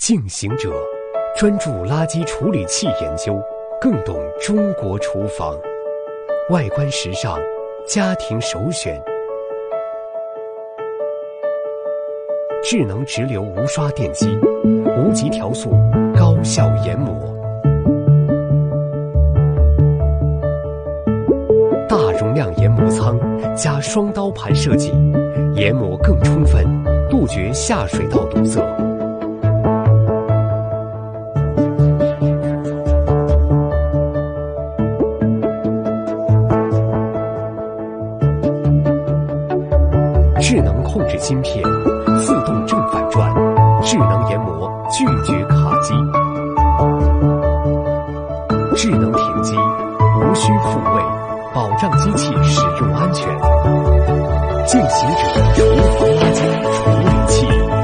净行者专注垃圾处理器研究，更懂中国厨房，外观时尚，家庭首选。智能直流无刷电机，无极调速，高效研磨。大容量研磨舱加双刀盘设计，研磨更充分，杜绝下水道堵塞。智能控制芯片，自动正反转，智能研磨拒绝卡机，智能停机，无需复位，保障机器使用安全。净行者厨房垃圾处理器。